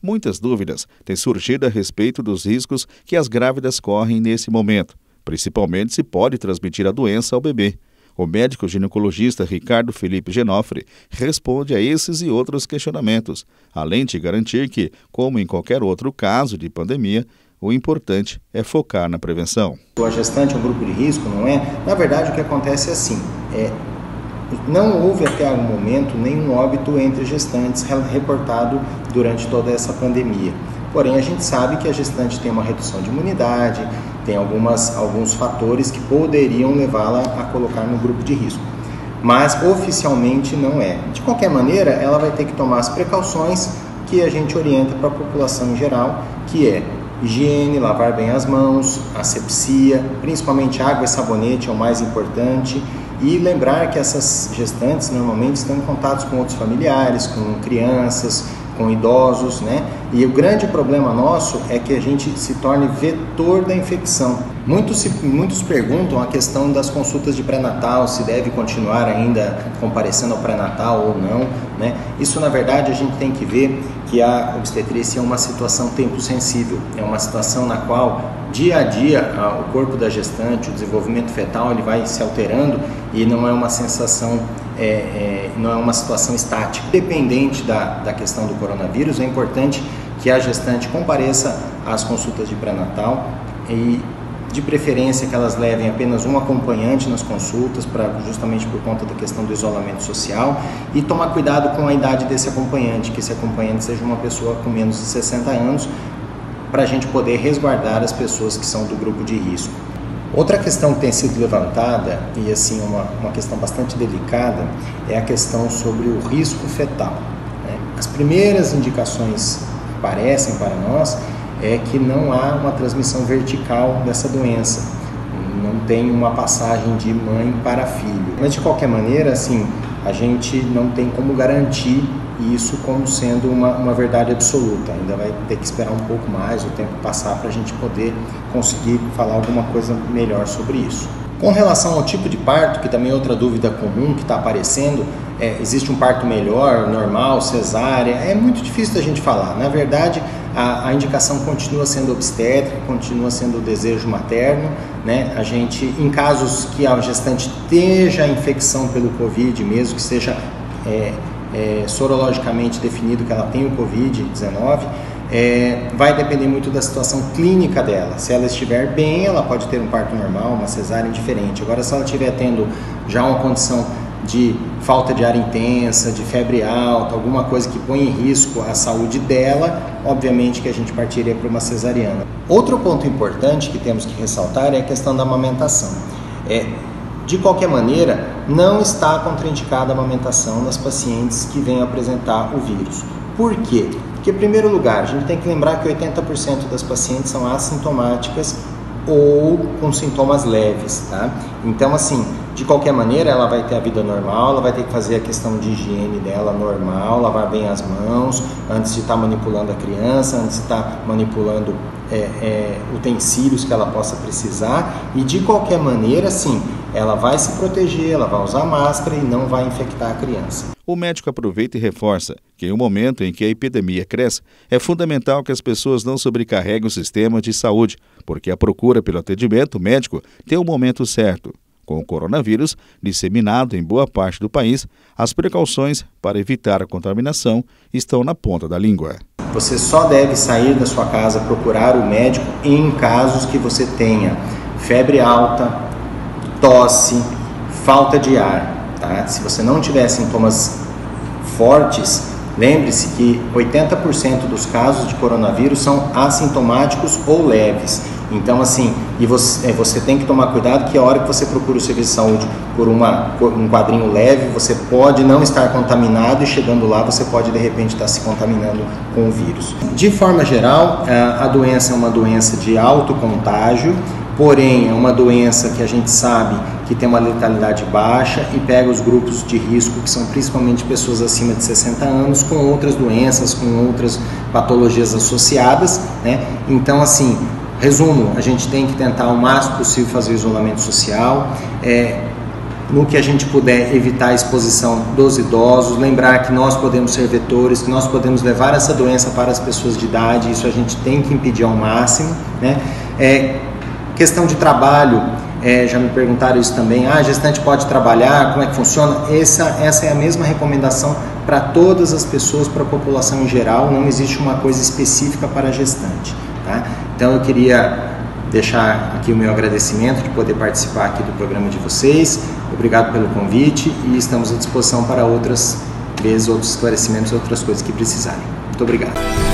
Muitas dúvidas têm surgido a respeito dos riscos que as grávidas correm nesse momento, principalmente se pode transmitir a doença ao bebê. O médico ginecologista Ricardo Felipe Genofre responde a esses e outros questionamentos, além de garantir que, como em qualquer outro caso de pandemia, o importante é focar na prevenção. A gestante é um grupo de risco, não é? Na verdade, o que acontece é assim, não houve até o momento nenhum óbito entre gestantes reportado durante toda essa pandemia. Porém, a gente sabe que a gestante tem uma redução de imunidade, tem alguns fatores que poderiam levá-la a colocar no grupo de risco. Mas oficialmente não é. De qualquer maneira, ela vai ter que tomar as precauções que a gente orienta para a população em geral, que é higiene, lavar bem as mãos, asepsia, principalmente água e sabonete é o mais importante. E lembrar que essas gestantes normalmente estão em contato com outros familiares, com crianças, com idosos, né? E o grande problema nosso é que a gente se torne vetor da infecção. Muitos perguntam a questão das consultas de pré-natal, se deve continuar ainda comparecendo ao pré-natal ou não, né? Isso, na verdade, a gente tem que ver que a obstetrícia é uma situação tempo sensível, é uma situação na qual, dia a dia, o corpo da gestante, o desenvolvimento fetal, ele vai se alterando e não é uma sensação, não é uma situação estática. Independente da questão do coronavírus, é importante que a gestante compareça às consultas de pré-natal e, de preferência, que elas levem apenas um acompanhante nas consultas, justamente por conta da questão do isolamento social, e tomar cuidado com a idade desse acompanhante, que esse acompanhante seja uma pessoa com menos de 60 anos, para a gente poder resguardar as pessoas que são do grupo de risco. Outra questão que tem sido levantada, e assim uma questão bastante delicada, é a questão sobre o risco fetal, né? As primeiras indicações que parecem para nós é que não há uma transmissão vertical dessa doença, não tem uma passagem de mãe para filho. Mas de qualquer maneira, assim, a gente não tem como garantir isso como sendo uma verdade absoluta. Ainda vai ter que esperar um pouco mais, o tempo passar, para a gente poder conseguir falar alguma coisa melhor sobre isso. Com relação ao tipo de parto, que também é outra dúvida comum que está aparecendo, existe um parto melhor, normal, cesárea? É muito difícil da gente falar. Na verdade, a indicação continua sendo obstétrica, continua sendo o desejo materno, né? A gente, em casos que a gestante esteja a infecção pelo Covid, mesmo que seja sorologicamente definido que ela tem o Covid-19, vai depender muito da situação clínica dela. Se ela estiver bem, ela pode ter um parto normal, uma cesárea indiferente. Agora, se ela estiver tendo já uma condição de falta de ar intensa, de febre alta, alguma coisa que põe em risco a saúde dela, obviamente que a gente partiria para uma cesariana. Outro ponto importante que temos que ressaltar é a questão da amamentação. De qualquer maneira, não está contraindicada a amamentação nas pacientes que venham apresentar o vírus. Por quê? Porque, em primeiro lugar, a gente tem que lembrar que 80% das pacientes são assintomáticas ou com sintomas leves, tá? Então, assim, de qualquer maneira, ela vai ter a vida normal, ela vai ter que fazer a questão de higiene dela normal, lavar bem as mãos antes de estar manipulando a criança, antes de estar manipulando utensílios que ela possa precisar, e de qualquer maneira, sim, ela vai se proteger, ela vai usar máscara e não vai infectar a criança. O médico aproveita e reforça que, em um momento em que a epidemia cresce, é fundamental que as pessoas não sobrecarreguem o sistema de saúde, porque a procura pelo atendimento médico tem o momento certo. Com o coronavírus disseminado em boa parte do país, as precauções para evitar a contaminação estão na ponta da língua. Você só deve sair da sua casa, procurar o médico em casos que você tenha febre alta, tosse, falta de ar, tá? Se você não tiver sintomas fortes, lembre-se que 80% dos casos de coronavírus são assintomáticos ou leves. Então, assim, você tem que tomar cuidado que a hora que você procura o serviço de saúde por um quadrinho leve, você pode não estar contaminado e chegando lá você pode de repente estar se contaminando com o vírus. De forma geral, a doença é uma doença de alto contágio, porém é uma doença que a gente sabe que tem uma letalidade baixa e pega os grupos de risco, que são principalmente pessoas acima de 60 anos, com outras doenças, com outras patologias associadas, né? Então, assim, resumo, a gente tem que tentar o máximo possível fazer o isolamento social, no que a gente puder evitar a exposição dos idosos, lembrar que nós podemos ser vetores, que nós podemos levar essa doença para as pessoas de idade, isso a gente tem que impedir ao máximo, né? Questão de trabalho, já me perguntaram isso também, a gestante pode trabalhar, como é que funciona? Essa é a mesma recomendação para todas as pessoas, para a população em geral, não existe uma coisa específica para a gestante, tá? Então eu queria deixar aqui o meu agradecimento de poder participar aqui do programa de vocês, obrigado pelo convite e estamos à disposição para outras vezes, outros esclarecimentos, outras coisas que precisarem. Muito obrigado.